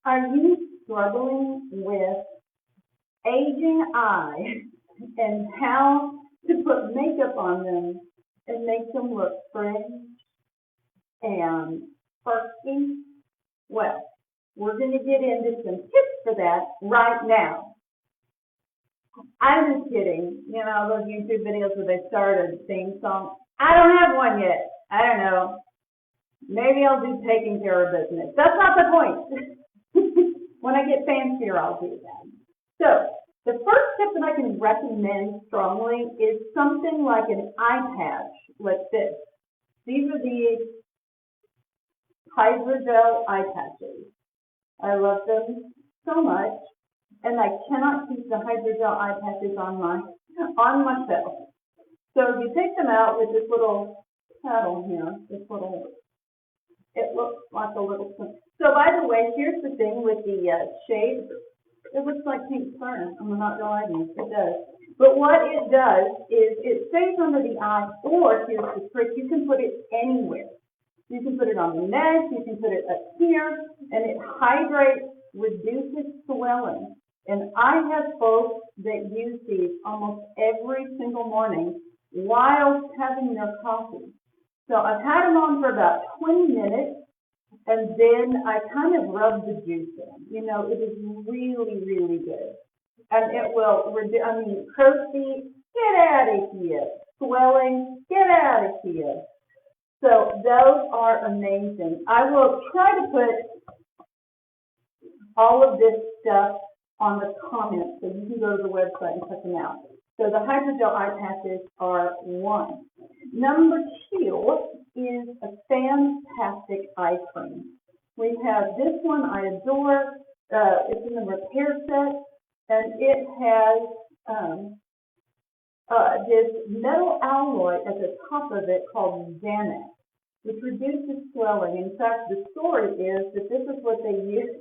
Are you struggling with aging eyes and how to put makeup on them and make them look fresh and perky? Well, we're going to get into some tips for that right now. I'm just kidding. You know, those YouTube videos where they start a theme song. I don't have one yet. I don't know. Maybe I'll do taking care of business. That's not the point. When I get fancier, I'll do that. So, the first tip that I can recommend strongly is something like an eye patch, like this. These are the hydrogel eye patches. I love them so much, and I cannot keep the hydrogel eye patches on myself. So if you take them out with this little paddle here, it looks like a little. So by the way, here's the thing with the shade. It looks like pink fern. I'm not lying. It does. But what it does is it stays under the eye, or here's the trick, you can put it anywhere. You can put it on the neck, you can put it up here, and it hydrates, reduces swelling. And I have folks that use these almost every single morning while having their coffee. So I've had them on for about 20 minutes, and then I kind of rub the juice in. You know, it is really, really good. And it will, crow's feet, get out of here. Swelling, get out of here. So those are amazing. I will try to put all of this stuff on the comments so you can go to the website and check them out. So the hydrogel eye patches are one. Number two is a fantastic eye cream. We have this one I adore. It's in the repair set, and it has this metal alloy at the top of it called Xanax, which reduces swelling. In fact, the story is that this is what they use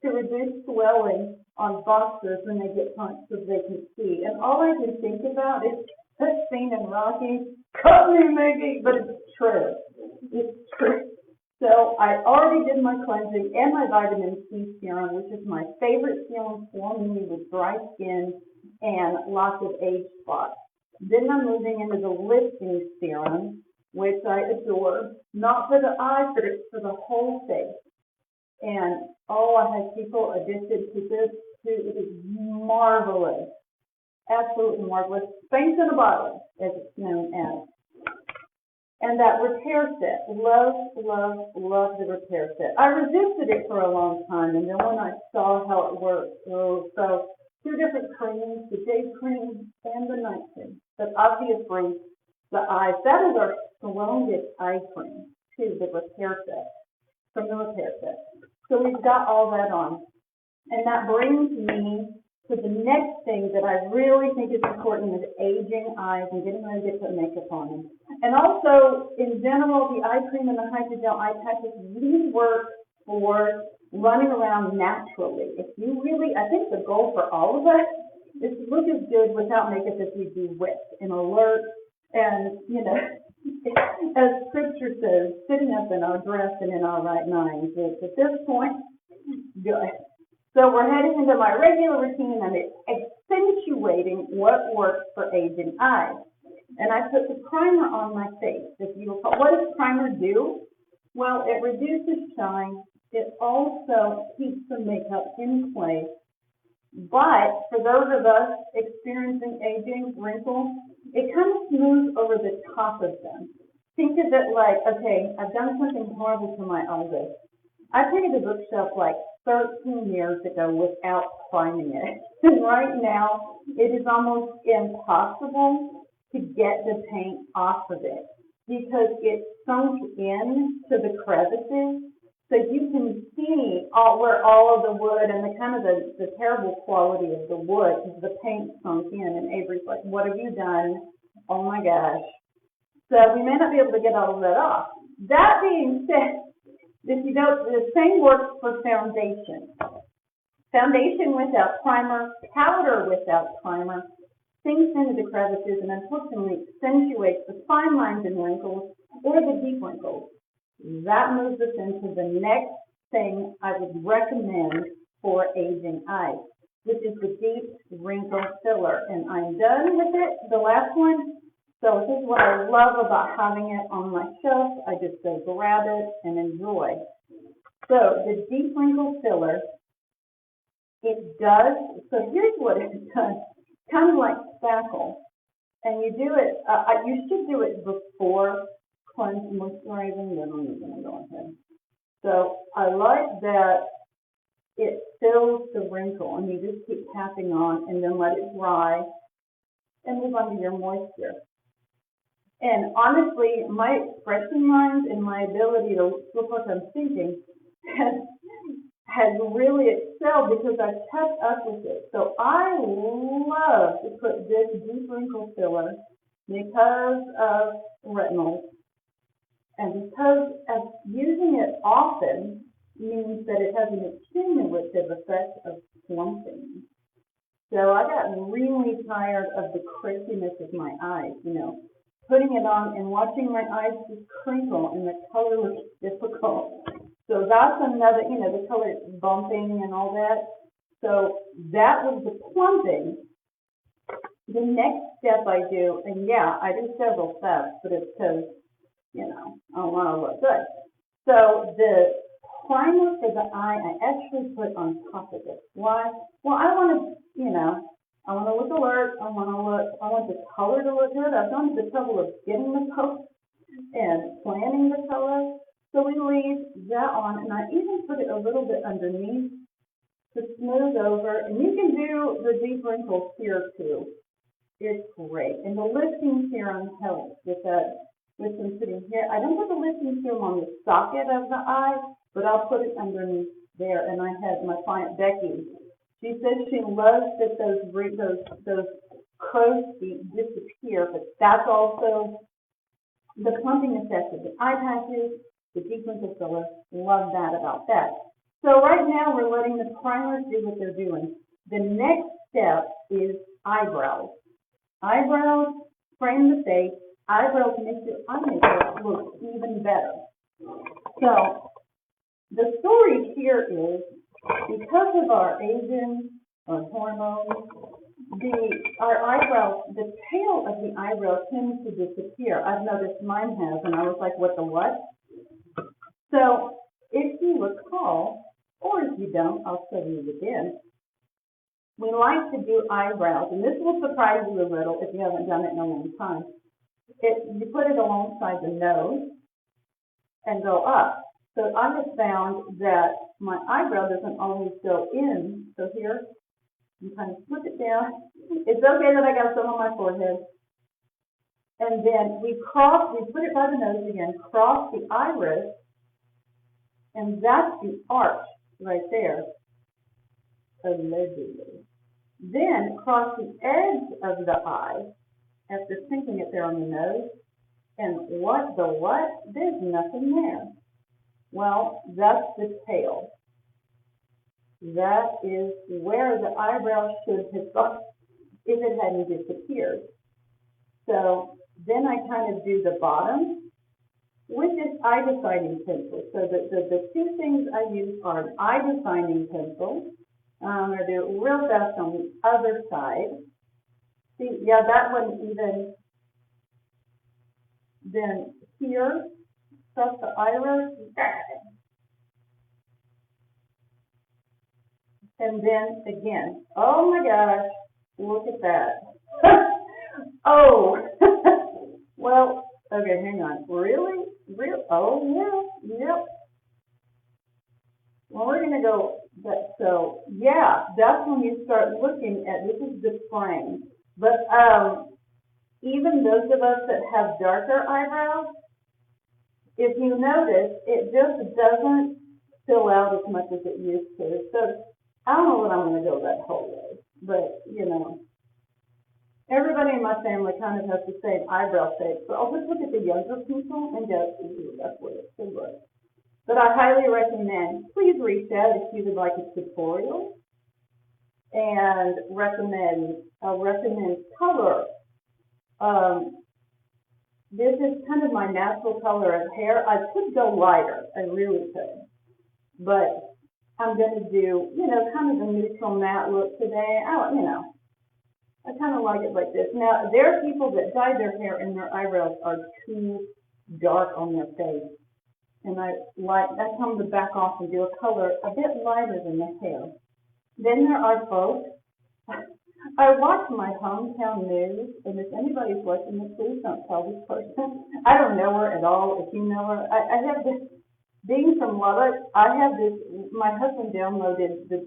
to reduce swelling on boxers when they get punched so they can see. And all I can think about is that scene in Rocky, cut me, Mickey, but it's true. It's true. So I already did my cleansing and my vitamin C serum, which is my favorite serum for me with dry skin and lots of age spots. Then I'm moving into the lifting serum, which I adore, not for the eyes, but it's for the whole face. And I have people addicted to this too. It is marvelous, absolutely marvelous. Spanks in a bottle, as it's known as. And that repair set, love the repair set. I resisted it for a long time, and then when I saw how it worked, so two different creams, the day cream and the night cream. But obviously, the eyes, that is our strongest eye cream, too, the repair set, from the repair set. So we've got all that on. And that brings me to the next thing that I really think is important with aging eyes and getting ready to put makeup on them. And also, in general, the eye cream and the hydrogel eye patches really work for running around naturally. If you really, I think the goal for all of us is to look as good without makeup as we do with and alert and, you know, as scripture says, sitting up in our dress and in our right minds. At this point, good. So we're heading into my regular routine and it's accentuating what works for aging eyes. And I put the primer on my face. What does primer do? Well, it reduces shine. It also keeps the makeup in place. But for those of us experiencing aging, wrinkles, it kind of smooths over the top of them. Think of it like, okay, I've done something horrible to my eldest. I painted a bookshelf like 13 years ago without priming it. And right now, it is almost impossible to get the paint off of it because it's sunk in to the crevices. So you can see where all of the wood and the terrible quality of the wood because the paint sunk in. And Avery's like, what have you done? Oh my gosh. So we may not be able to get all of that off. That being said, the same works for foundation. Foundation without primer, powder without primer, sinks into the crevices and unfortunately accentuates the fine lines and wrinkles or the deep wrinkles. That moves us into the next thing I would recommend for aging eyes, which is the Deep Wrinkle Filler. And I'm done with it, the last one. So this is what I love about having it on my shelf. I just go grab it and enjoy. So the Deep Wrinkle Filler, it does, so here's what it does, kind of like spackle. And you do it, you should do it before cleanse moisturizing, then I'm going to go ahead. So I like that it fills the wrinkle, and you just keep tapping on and then let it dry and move on to your moisture. And honestly, my expression lines and my ability to look like I'm thinking has really excelled because I've kept up with it. So I love to put this Deep Wrinkle Filler because of retinols and because of using it often means that it has an accumulative effect of plumping. So I got really tired of the craziness of my eyes, putting it on and watching my eyes just crinkle and the color looks difficult. So that's another, the color bumping and all that. So that was the plumping. The next step I do, and yeah, I do several steps, but it's because, I want to look good. So the primer for the eye, I actually put on top of it. Why? Well, I want to, I want to look alert. I want the color to look good. I've gone to the trouble of getting the color and planning the color. So we leave that on, and I even put it a little bit underneath to smooth over. And you can do the deep wrinkles here too. It's great. And the lifting serum helps with that. With some sitting here. I don't put the lifting serum on the socket of the eye, but I'll put it underneath there. And I had my client Becky. She says she loves that those crow's feet disappear, but that's also the plumping effect of the eye patches. The Deep Wrinkle Filler, love that about that. So right now we're letting the primers do what they're doing. The next step is eyebrows. Eyebrows frame the face. Eyebrows make your eye makeup look even better. So the story here is because of our aging or hormones, our eyebrows, the tail of the eyebrow tends to disappear. I've noticed mine has, and I was like, what the what? So if you recall, or if you don't, I'll show you again. We like to do eyebrows, and this will surprise you a little if you haven't done it in a long time. You put it alongside the nose and go up. So I have found that my eyebrow doesn't always go in. So here, you kind of flip it down. It's okay that I got some on my forehead. And then we put it by the nose again, cross the iris, and that's the arch right there, allegedly. Then cross the edge of the eye after sinking it there on the nose, and what the what? There's nothing there. Well, that's the tail. That is where the eyebrow should have gone if it hadn't disappeared. So then I kind of do the bottom, which is eye defining pencil. So the two things I use are an eye defining pencil. I do it real fast on the other side. See, yeah, that one even, then here, stuff the iris, and then again, oh my gosh, look at that. Oh, well, okay, hang on, really? Oh, yeah, yep. Well, we're going to go, so, yeah, that's when you start looking at, this is the frame. But even those of us that have darker eyebrows, if you notice, it just doesn't fill out as much as it used to. So I don't know what I'm going to go that whole way, but, everybody in my family kind of has the same eyebrow shape. So I'll just look at the younger people and go, ooh, that's what it should look. But I highly recommend, please reach out if you would like a tutorial, and I'll recommend color. This is kind of my natural color of hair. I could go lighter, I really could. but I'm going to do, kind of a neutral matte look today. I kind of like it like this. Now, there are people that dye their hair and their eyebrows are too dark on their face. And I come to back off and do a color a bit lighter than the hair. Then there are folks, I watch my hometown news, and if anybody's watching this, please don't tell this person. I don't know her at all. If you know her, I have this, being from Lubbock, I have this, my husband downloaded the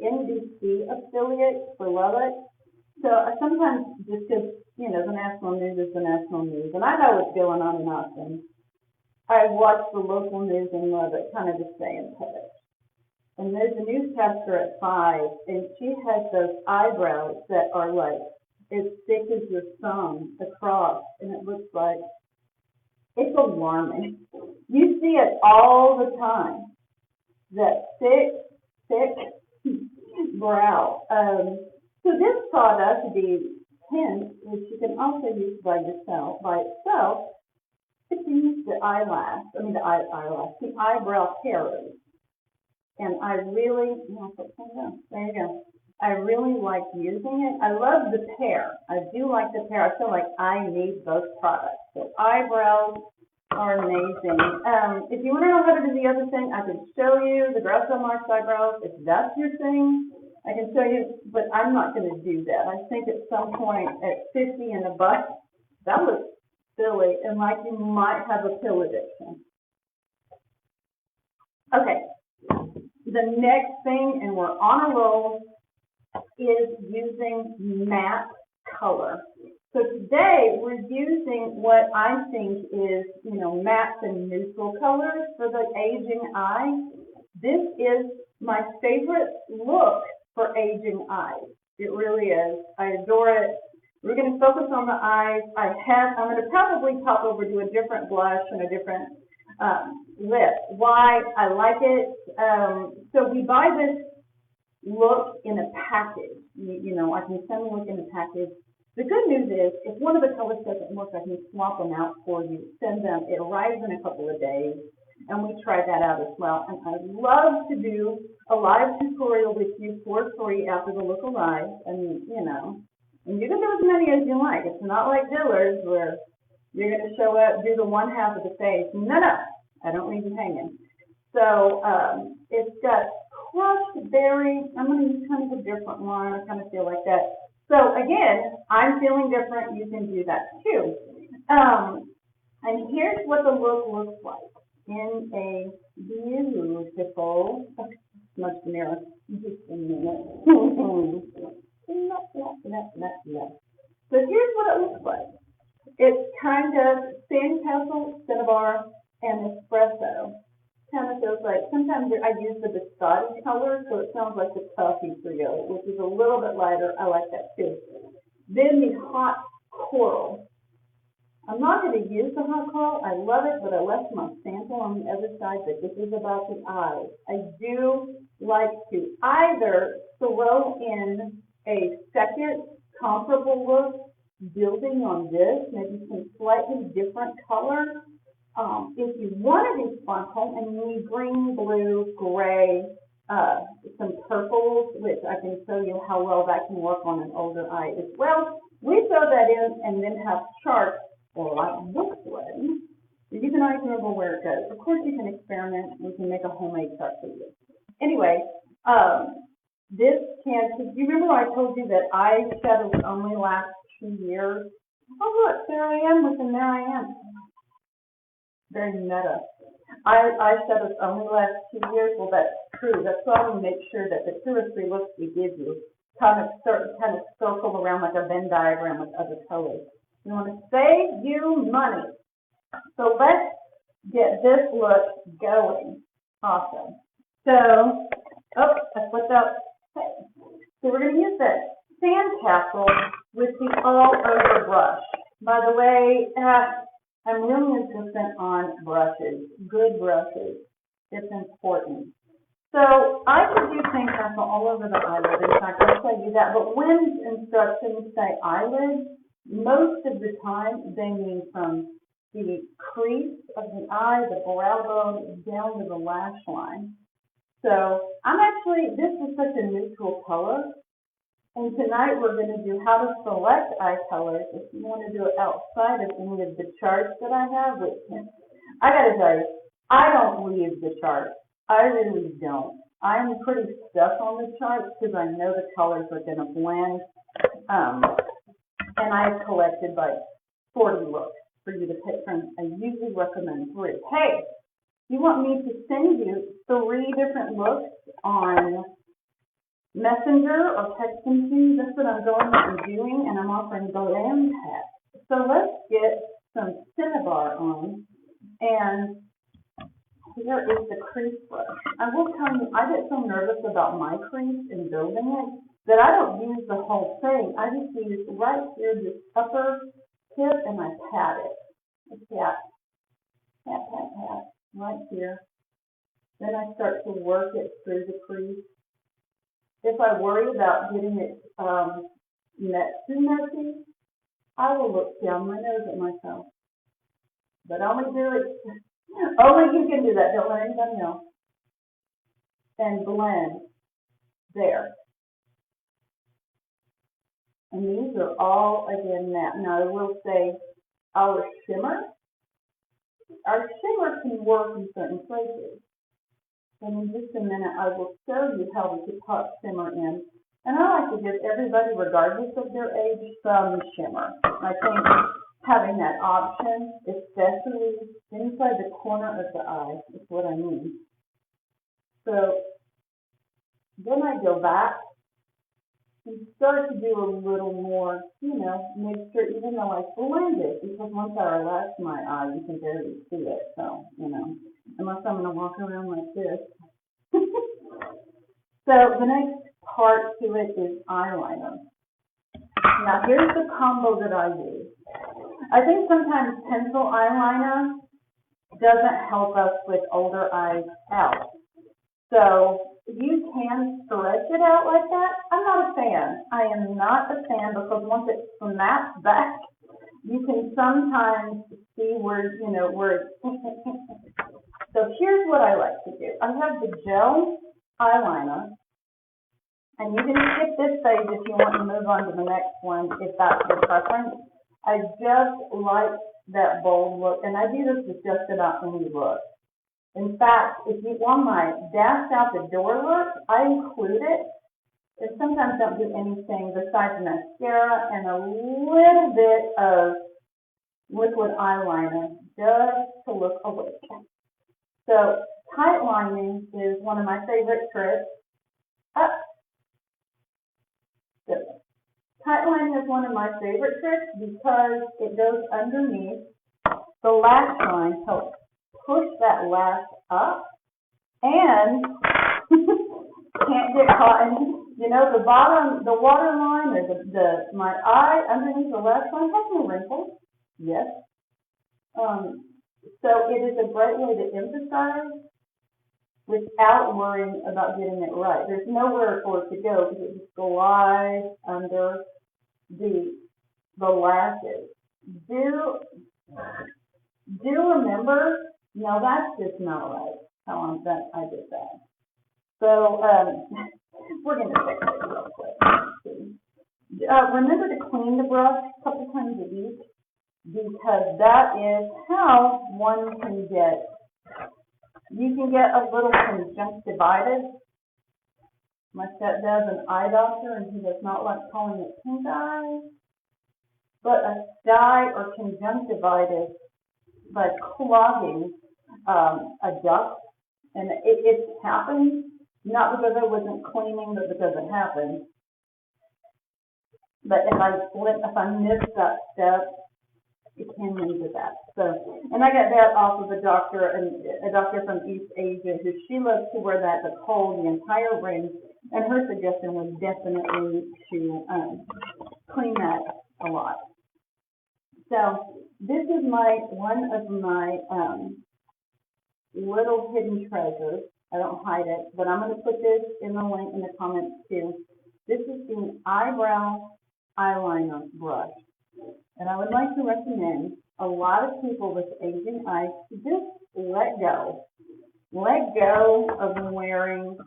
NBC affiliate for Lubbock. So I sometimes just because, the national news is the national news, and I know what's going on in Austin. I watch the local news in Lubbock kind of to stay in touch. And there's a newscaster at 5, and she has those eyebrows that are like as thick as your thumb across, and it looks like, it's alarming. You see it all the time, that thick brow. So this product, the tint, which you can also use by itself, it's used the eyebrow terrors. And I really, there you go. I really like using it. I love the pair. I do like the pair. I feel like I need both products. So eyebrows are amazing. If you want to know how to do the other thing, I can show you the Grasso Marks eyebrows. If that's your thing, I can show you, but I'm not going to do that. I think at some point at 50 and above, that looks silly and like you might have a pill addiction. Okay. The next thing, and we're on a roll, is using matte color. So today we're using what I think is, matte and neutral colors for the aging eye. This is my favorite look for aging eyes. It really is. I adore it. We're going to focus on the eyes. I'm going to probably pop over to a different blush and a different lip. Why I like it. So we buy this look in a package. I can send the look in a package. The good news is, if one of the colors doesn't work, I can swap them out for you, send them. It arrives in a couple of days, and we try that out as well. And I love to do a live tutorial with you for free after the look arrives, and and you can do as many as you like. It's not like Dillard's where you're going to show up, do the one half of the face. No, I don't leave you hanging. So it's got crushed berries. I'm going to use kind of a different one. I kind of feel like that. So again, I'm feeling different. You can do that too. And here's what the look looks like in a beautiful, much mirror. Just a minute. So here's what it looks like. It's kind of Sandcastle, Cinnabar, and Espresso. Kind of feels like, sometimes I use the biscotti color, so it sounds like the coffee trio, which is a little bit lighter. I like that too. Then the hot coral. I'm not going to use the hot coral. I love it, but I left my sample on the other side, but this is about the eyes. I do like to either throw in a second comparable look, building on this, maybe some slightly different color. If you want to do sparkle and you need green, blue, gray, some purples, which I can show you how well that can work on an older eye as well, we throw that in and then have charts like this one. You can always remember where it goes. Of course, you can experiment. We can make a homemade chart for you. Anyway, do you remember I told you that eyeshadows only last 2 years? Oh, look, there I am and there I am. Very meta. Eyeshadows only last 2 years. Well, that's true. That's why we make sure that the 2 or 3 looks we give you kind of circle around like a Venn diagram with other colors. You want to save you money. So let's get this look going. Awesome. So, I flipped out. Okay. So we're going to use that Sandcastle with the all-over brush. By the way, I'm really insistent on brushes, good brushes. It's important. So I could use Sandcastle all over the eyelid. In fact, I'll tell you that. But when instructions say eyelid, most of the time they mean from the crease of the eye, the brow bone, down to the lash line. So this is such a neutral color. And tonight we're going to do how to select eye colors. If you want to do it outside of any of the charts that I have, which I got to tell you, I don't read the charts. I really don't. I'm pretty stuck on the charts because I know the colors are going to blend. And I've collected like 40 looks for you to pick from. I usually recommend 3. Hey, you want me to send you 3 different looks on Messenger or text them to you? That's what I'm going to be doing, and I'm offering Blend Pack. So let's get some Cinnabar on, and here is the crease brush. I will tell you, I get so nervous about my crease and building it that I don't use the whole thing. I just use right here, this upper tip, and I pat it. Pat, pat, pat, pat, right here. Then I start to work it through the crease. If I worry about getting it too messy, I will look down my nose at myself. But only do it, only you can do that. Don't let anybody else. And blend there. And these are all, again, matte. Now, I will say our shimmer can work in certain places. And in just a minute, I will show you how we could pop shimmer in. And I like to give everybody, regardless of their age, some shimmer. I think having that option, especially inside the corner of the eye, is what I mean. So then I go back and start to do a little more, make sure, even though I blend it, because once I relax my eye, you can barely see it. So, unless I'm going to walk around like this. So the next part to it is eyeliner. Now here's the combo that I use. I think sometimes pencil eyeliner doesn't help us with older eyes out. So you can stretch it out like that. I'm not a fan. I am not a fan because once it snaps back, you can sometimes see where, So here's what I like to do. I have the gel eyeliner, and you can skip this stage if you want to move on to the next one, if that's your preference. I just like that bold look, and I do this with just about any look. In fact, if you want my dash out the door look, I include it. And sometimes don't do anything besides mascara and a little bit of liquid eyeliner just to look awake. So tight lining is one of my favorite tricks. Tight lining is one of my favorite tricks because it goes underneath the lash line, helps push that lash up, and can't get caught in, the bottom, the waterline or my eye underneath the lash line has no wrinkles. Yes. So it is a great way to emphasize without worrying about getting it right. There's nowhere for it to go because it just glides under the lashes. Do remember, no, that's just not right how I did that. So we're going to fix it real quick. Remember to clean the brush a couple times a week because that is how one can get, you can get a little conjunctivitis. My stepdad's an eye doctor and he does not like calling it pink eye, but a sty or conjunctivitis by clogging a duct, and it happened, not because I wasn't cleaning, but because it happened. But if I miss that step, it can lead to that. So, and I got that off of a doctor from East Asia who she loves to wear that the whole, the entire ring, and her suggestion was definitely to clean that a lot. So this is one of my little hidden treasures. I don't hide it, but I'm going to put this in the link in the comments too. This is the eyebrow eyeliner brush. And I would like to recommend a lot of people with aging eyes just let go. Let go of wearing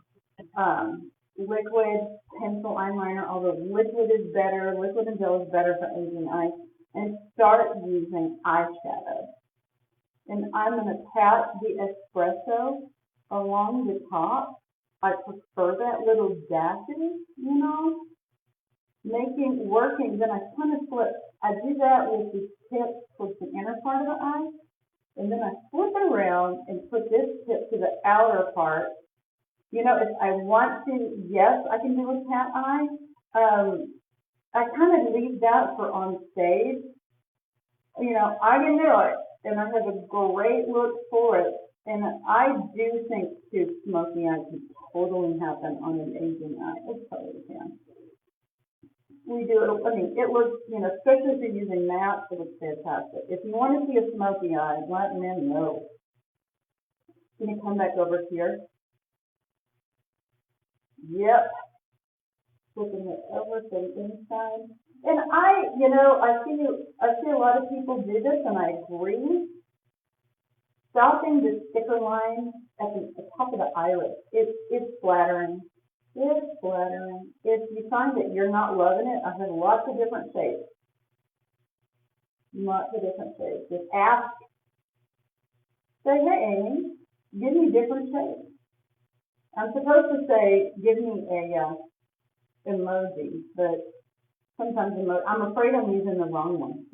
liquid pencil eyeliner, although liquid is better, liquid and gel is better for aging eyes, and start using eyeshadow. And I'm going to pat the espresso along the top. I prefer that little dashing, working, then I kind of flip. I do that with the tip towards the inner part of the eye, and then I flip it around and put this tip to the outer part. If I want to, yes, I can do a cat eye. I kind of leave that for on stage. I can do it, and I have a great look for it. And I do think, too, smoky eye can totally happen on an aging eye. It totally can. We do it, it looks, especially if you're using matte, it looks fantastic. If you want to see a smoky eye, let me know. Can you come back over here? Yep. Flipping it over to the inside. And I see a lot of people do this, and I agree. Stopping the sticker line at the top of the iris, it's flattering. It's flattering. If you find that you're not loving it, I have lots of different shapes. Just ask. Say, hey, Amy, give me different shapes. I'm supposed to say, give me a emoji, but sometimes I'm afraid I'm using the wrong one,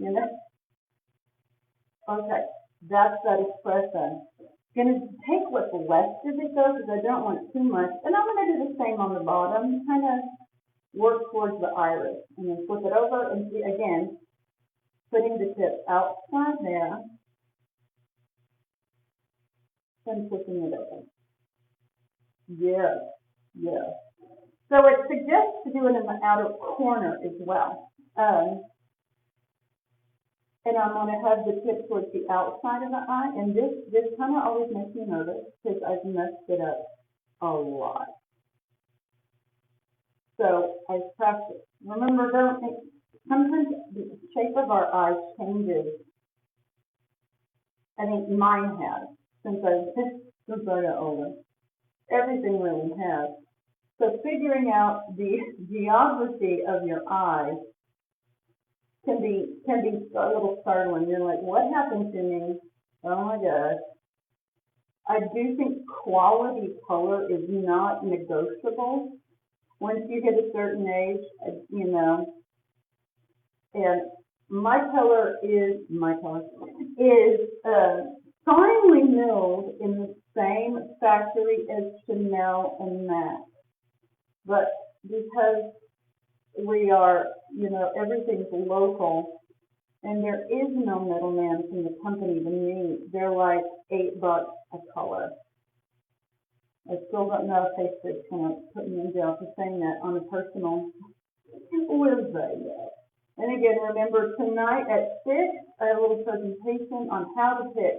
Okay, that's that espresso. Going to take what's left of it though, because I don't want too much. And I'm going to do the same on the bottom, kind of work towards the iris. And then flip it over and see, again, putting the tip outside there, and flipping it over. Yes. So it suggests to do it in the outer corner as well. And I'm going to have the tip towards the outside of the eye. And this kind of always makes me nervous because I've messed it up a lot. So I practice. Remember, sometimes the shape of our eyes changes. I think mine has since I got older. Everything really has. So figuring out the geography of your eyes can be a little startling. You're like, what happened to me? Oh my gosh. I do think quality color is not negotiable. Once you hit a certain age, and my color is finely milled in the same factory as Chanel and MAC. But because we are, everything's local, and there is no middleman from the company to me. They're like $8 a color. I still don't know if Facebook's going to put me in jail for saying that on a personal website yet. And again, remember, tonight at 6, I have a little presentation on how to pick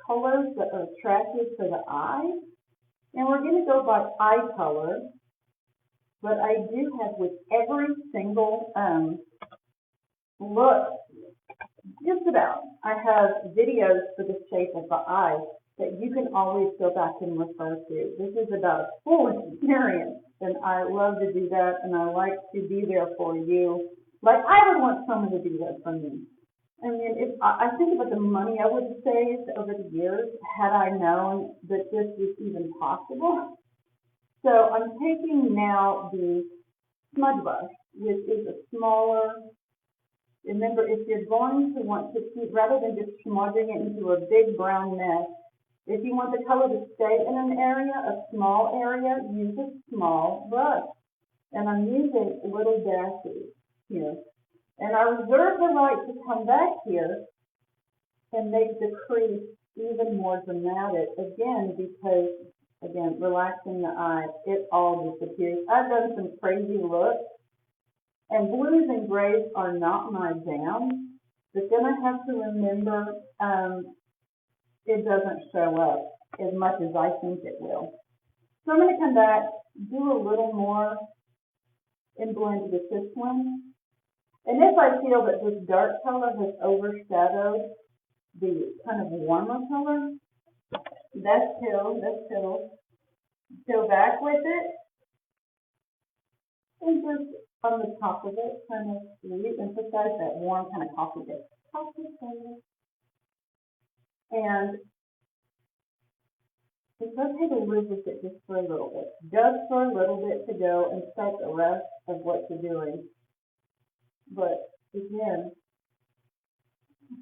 colors that are attractive to the eye. And we're going to go by eye color. But I do have with every single look, just about, I have videos for the shape of the eye that you can always go back and refer to. This is about a full experience, and I love to do that, and I like to be there for you. Like I would want someone to do that for me. I mean, if I think about the money I would have saved over the years had I known that this was even possible. So I'm taking now the smudge brush, which is a smaller. Remember, if you're going to want to keep, rather than just smudging it into a big brown mess, if you want the color to stay in an area, a small area, use a small brush. And I'm using little dashes here. And I reserve the right to come back here and make the crease even more dramatic, again, because, relaxing the eye, it all disappears. I've done some crazy looks, and blues and grays are not my jam, but then I have to remember it doesn't show up as much as I think it will. So I'm going to come back, do a little more and blend with this one. And if I feel that this dark color has overshadowed the kind of warmer color, let's go back with it and just on the top of it, kind of re-emphasize that warm kind of coffee color. And it's okay to live with it just for a little bit. Just for a little bit to go and start the rest of what you're doing. But again,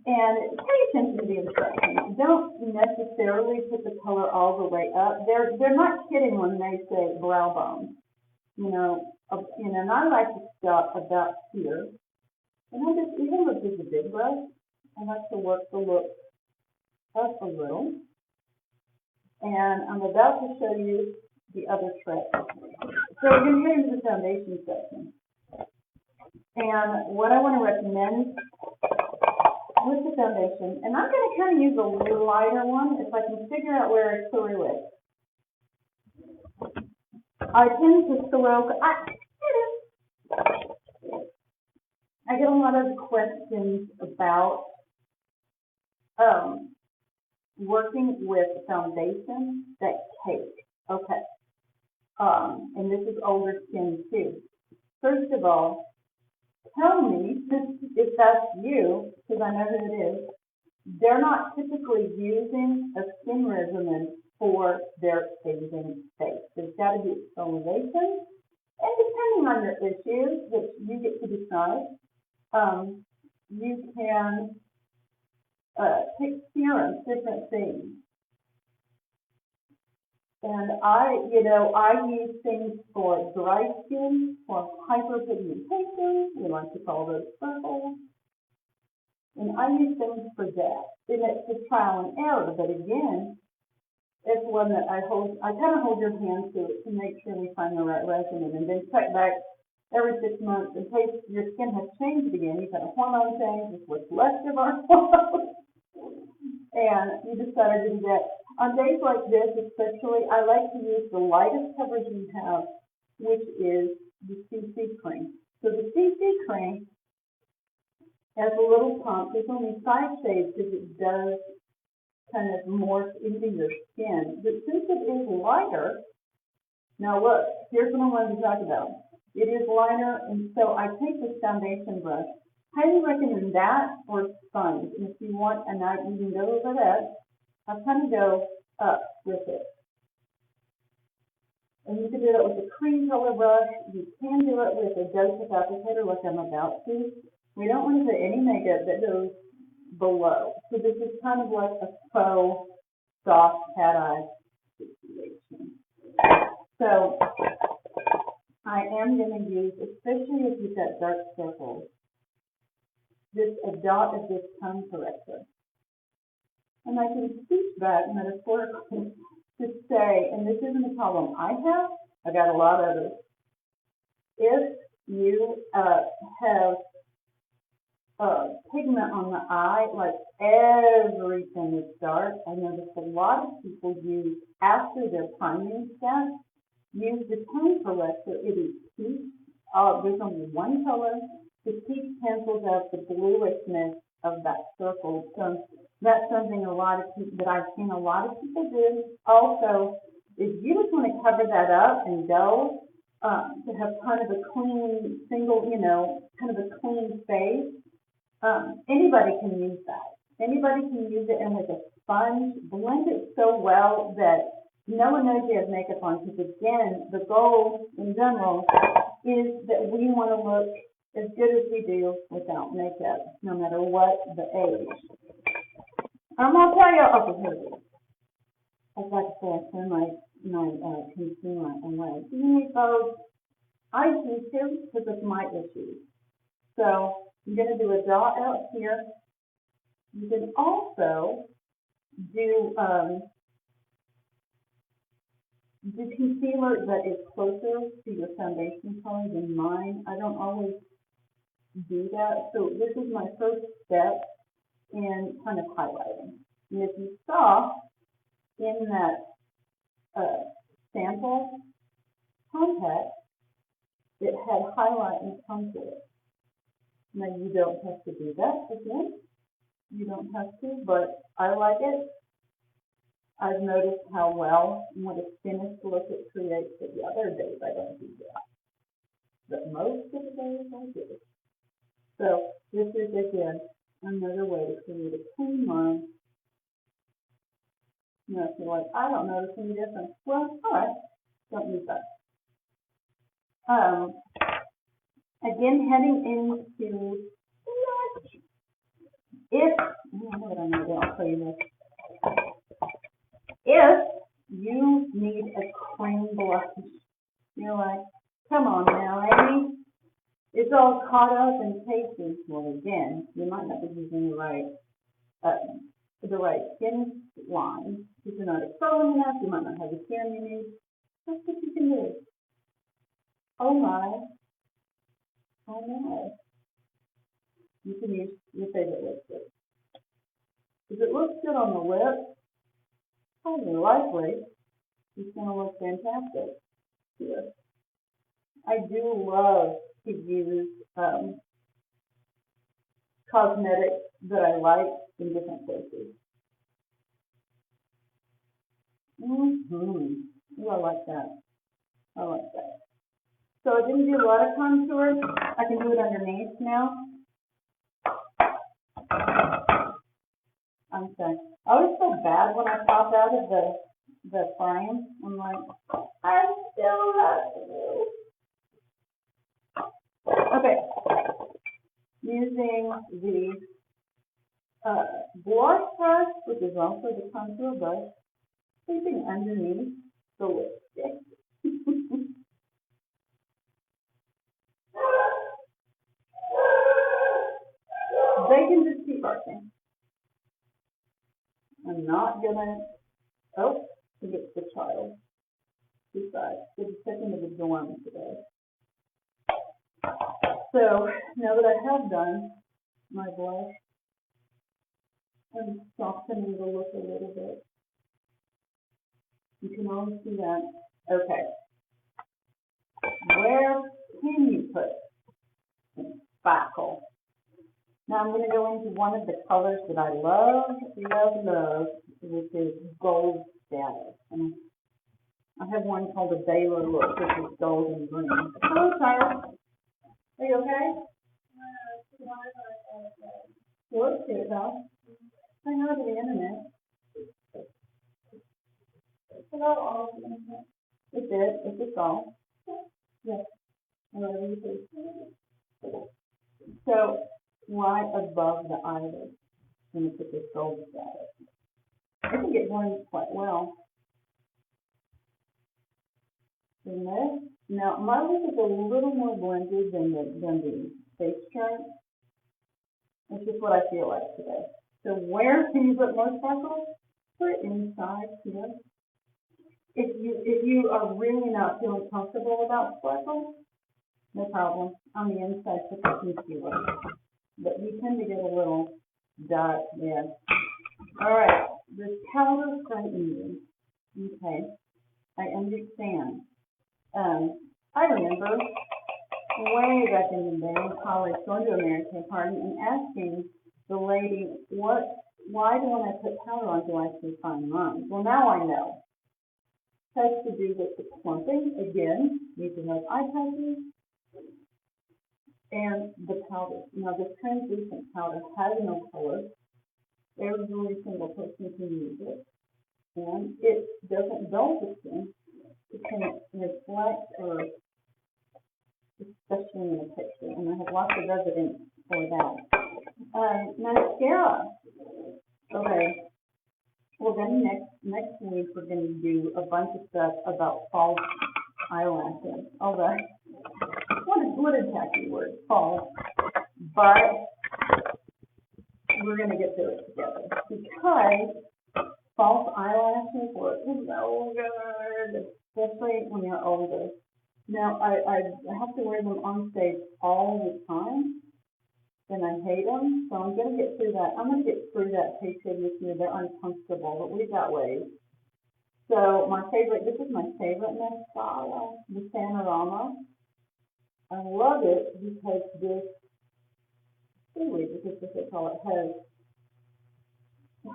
and pay attention to the instructions. Don't necessarily put the color all the way up. They're not kidding when they say brow bone. And I like to start about here. And I just, even with just a big brush, I like to work the look up a little. And I'm about to show you the other trick. So we're going to get into the foundation section. And what I want to recommend with the foundation, and I'm going to kind of use a lighter one if I can figure out where it's silhouette. I tend to silhouette. I get a lot of questions about working with foundation that cake. Okay. And this is older skin too. First of all, tell me if that's you, because I know who it is. They're not typically using a skin regimen for their staging face. There's got to be exfoliation, and depending on your issues, which you get to decide, you can pick serums, different things. And I use things for dry skin, for hyperpigmentation, we like to call those freckles. And I use things for that. And it's a trial and error, but again, it's one that I kind of hold your hand to it to make sure we find the right regimen. And then check back every 6 months in case your skin has changed again. You've had a hormone change, with what's left of our hormones. And you decided to do that. On days like this, especially, I like to use the lightest coverage we have, which is the CC cream. So the CC cream has a little pump. There's only 5 shades because it does kind of morph into your skin. But since it is lighter, now look, here's what I wanted to talk about. It is lighter, and so I take this foundation brush. Highly recommend that or sponge. And if you want a night, you can go over that. I kind of go up with it. And you can do that with a cream color brush. You can do it with a doe-tip applicator like I'm about to. We don't want to put any makeup that goes below. So this is kind of like a faux soft cat eye situation. So I am going to use, especially if you've got dark circles, a dot of this tone corrector. And I can speak back metaphorically to say, and this isn't a problem I have, I got a lot of it. If you have pigment on the eye, like everything is dark, I notice a lot of people use, after their priming step, use the tone corrector. It is peach. There's only one color. The peach cancels out the bluishness of that circle. So that's something that I've seen a lot of people do. Also, if you just want to cover that up and go to have kind of a clean, kind of a clean face, anybody can use that. Anybody can use it, and with a sponge, blend it so well that no one knows you have makeup on. Because again, the goal in general is that we want to look as good as we do without makeup, no matter what the age. I'm going to tell you, okay, here it is. I was about to say, I turn my consumer away. You folks, I choose to because of my issues. So I'm going to do a dot out here. You can also do the concealer that is closer to your foundation color than mine. I don't always do that. So this is my first step in kind of highlighting. And if you saw in that sample contact, it had highlight and contour. Now, you don't have to do that again. You don't have to, but I like it. I've noticed how well and what a finished look it creates, but the other days I don't do that. But most of the days I do. So this is again another way to create a clean line. You know, if you're like, I don't notice any difference. Well, all right, don't use that. Again, heading into if, I know what I'm going to do, I'll tell you this. If you need a cream blush, you're like, come on now, Amy. It's all caught up and pasted. Well, again, you might not be using the right skin line. If you're not exfoliating enough, you might not have the serum you need. That's what you can do. Oh my. Oh no. You can use your favorite lipstick. If it looks good on the lip, highly likely it's going to look fantastic here. I do love to use cosmetics that I like in different places. Ooh, I like that. I like that. So I didn't do a lot of contour. I can do it underneath now. I'm sorry. I always feel bad when I pop out of the frame. I'm like, I still love you. Okay. Using the blush brush, which is also the contour brush, sweeping underneath the lipstick. They can just keep barking. I'm not gonna, oh, I think it's the child. Besides, it's the second of the dorm today. So, now that I have done my blush, I'm softening the look a little bit. You can always see that. Okay. Where can you put some sparkle? Now I'm going to go into one of the colors that I love, which is gold status. And I have one called the Baylor look, which is gold and green. Hello, Tyler. Are you okay? Well, it's cute, though. I know the internet. Hello, all of the internet. It's it. It's a song. Yes. Whatever you say. So, right above the eyelid, I'm going to put this gold status. I think it blends quite well. In there. Now, my look is a little more blended than the face chart. It's just what I feel like today. So where can you put more sparkle? Put it inside here. If you are really not feeling comfortable about sparkle, no problem. On the inside, put the concealer. But you tend to get a little dark there. All right, the powder frightening you. Okay, I understand. I remember way back in the day in college going to a Mary Kay party and asking the lady, why do when I put powder on do I see fine lines? Well, now I know. It has to do with the clumping. Again, you can have eye patches and the powder. Now, this translucent powder has no color. Every single person can use it. And it doesn't dull the skin. It can reflect, or especially in a picture, and I have lots of evidence for that. Mascara. Okay. Well, then next week we're going to do a bunch of stuff about false eyelashes. All right. What a tacky word, false. But we're going to get through it together because false eyelashes work so good, especially when you're older. Now, I have to wear them on stage all the time, and I hate them, so I'm going to get through that. I'm going to get through that period with you. They're uncomfortable, but we've got ways. So this is my favorite mascara, the Panorama. I love it because this seaweed, because what they call it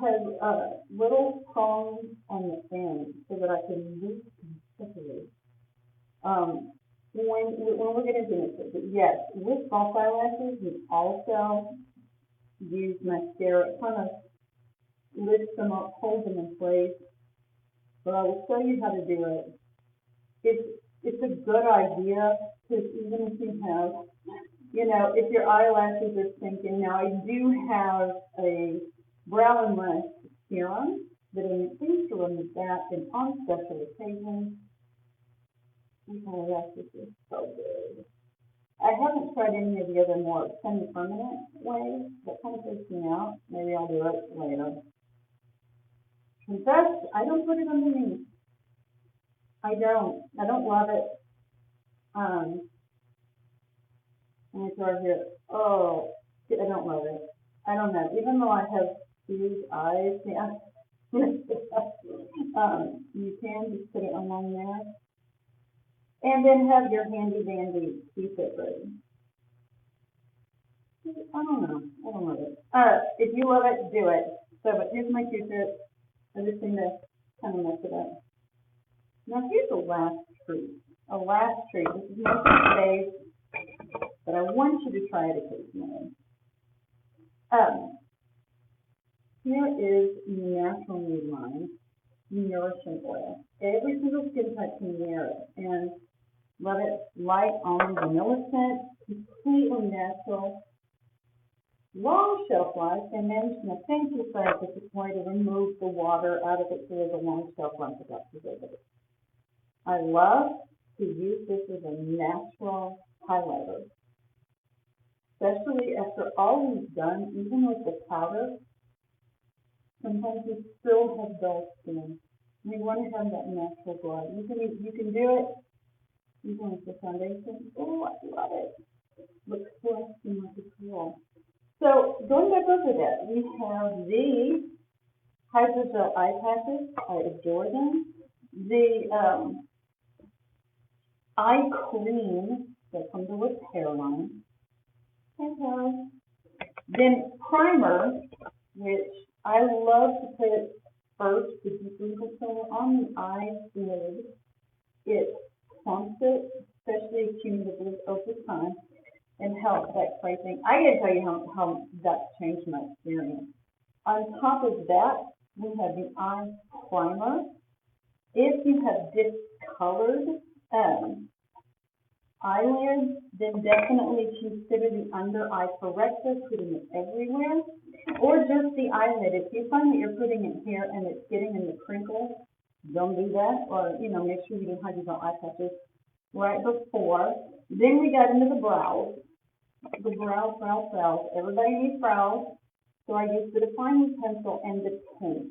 has little prongs on the end so that I can loose and separate. When we're going to do it, but yes, with false eyelashes, we also use mascara. It kind of lifts them up, holds them in place. But I will show you how to do it. It's a good idea because even if you have, if your eyelashes are sinking. Now I do have a brow and lash serum that I'm pleased to remove that, and on special occasions. Oh, this is so good. I haven't tried any of the other more semi-permanent ways. That kind of freaks me out. Maybe I'll do it later. Confess, I don't put it underneath. I don't love it. Let me try here. Oh, I don't love it. I don't know. Even though I have huge eyes, yeah. You can just put it along there. And then have your handy dandy Q-tip ready. I don't know. I don't love it. If you love it, do it. So, but here's my Q-tip. I just need to kind of mess it up. Now here's a last treat. A last treat. This is not for today, but I want you to try it occasionally. Here is natural new line, nourishing oil. Every single skin type can wear it, and love it. Light almond vanilla scent, completely natural, long shelf life, and managed in a fancy scientific way to remove the water out of it so there's a long shelf life of preservative. I love to use this as a natural highlighter, especially after all we've done, even with the powder. Sometimes we still have dull skin. We want to have that natural glow. You can do it even with the foundation. Oh, I love it. Looks so cool. So going back over that, we have the hydrogel eye patches. I adore them. The eye cream that comes with hairline. Then primer, which I love to put first the deep wrinkle toner on the eyelid. It plumps it, especially cumulatively over time, and helps that creping. I gotta tell you how that's changed my experience. On top of that, we have the eye primer. If you have discolored eyelids, then definitely consider the under eye corrector, putting it everywhere, or just the eyelid. If you find that you're putting it here and it's getting in the crinkles, don't do that, or make sure you do hydrogel eye patches right before. Then we got into the brows. The brows. Everybody needs brows, so I use the defining pencil and the paint.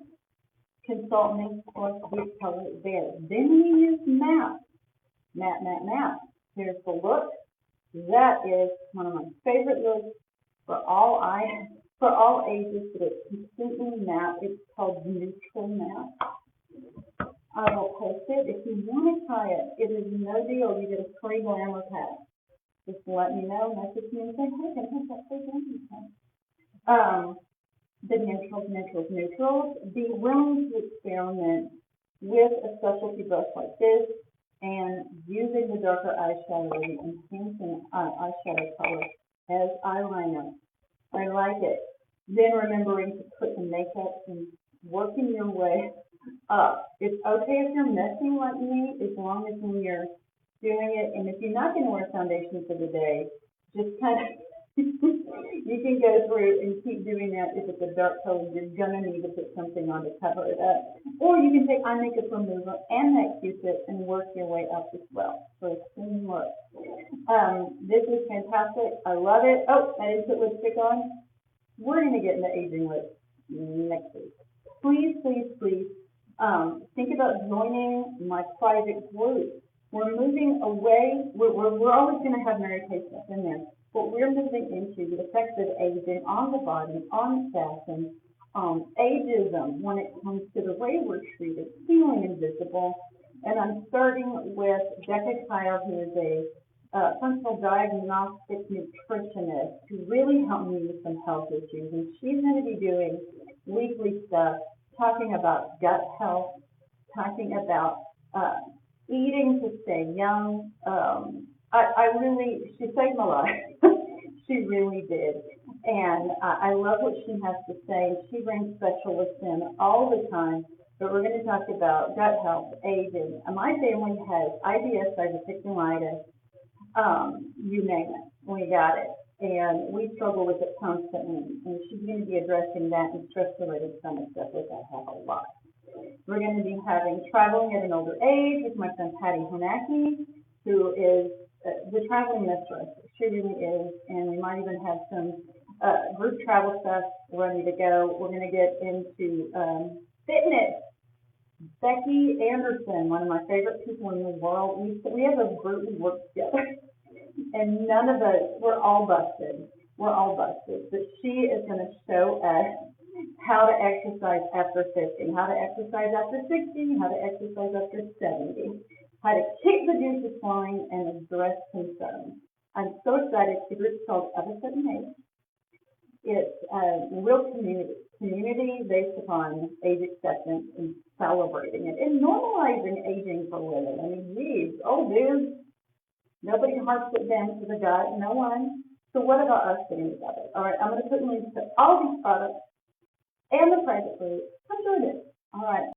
Consult me for this color there. Then we use matte. Here's the look. That is one of my favorite looks for all ages, but it's completely matte. It's called neutral matte. I will post it. If you want to try it, it is no deal. You get a free glamour pack. Just let me know, message me and say, hey, can I have that free glamour pack? The neutrals. Be willing to experiment with a specialty brush like this, and using the darker eyeshadow, the enhancing eyeshadow color as eyeliner. I like it. Then remembering to put the makeup and working your way up. It's okay if you're messy like me, as long as when you're doing it, and if you're not going to wear foundation for the day, just kind of, you can go through and keep doing that. If it's a dark color, you're going to need to put something on to cover it up. Or you can take eye makeup remover and that Q-tip and work your way up as well for a clean look. This is fantastic. I love it. Oh, I didn't put lipstick on. We're going to get into aging lips next week. Please think about joining my private group. We're moving away. We're always going to have Mary Kay stuff in there. What we're moving into the effects of aging on the body, on fashion, ageism when it comes to the way we're treated, feeling invisible. And I'm starting with Becca Kyle, who is a functional diagnostic nutritionist who really helped me with some health issues. And she's going to be doing weekly stuff, talking about gut health, talking about eating to stay young. She saved my life. She really did. And I love what she has to say. She brings specialists in all the time. But we're going to talk about gut health, aging. My family has IBS, diverticulitis, you name it. We got it. And we struggle with it constantly. And she's going to be addressing that and stress-related stomach stuff, which I have a lot. We're going to be having traveling at an older age with my friend Patty Hanacki, who is the traveling mistress. She really is. And we might even have some group travel stuff ready to go. We're going to get into fitness. Becky Anderson, one of my favorite people in the world. We have a group we work together. And none of us, we're all busted. We're all busted. But she is going to show us how to exercise after 50, how to exercise after 60, how to exercise after 70, how to keep the juices flowing and address concerns. I'm so excited. The group's called Of a Certain Age. It's a real community based upon age acceptance and celebrating it and normalizing aging for women. I mean, geez, old dudes, nobody harps it down to the gut, no one. So what about us getting together? All right, I'm going to put links to all these products and the private group. Come join it. All right.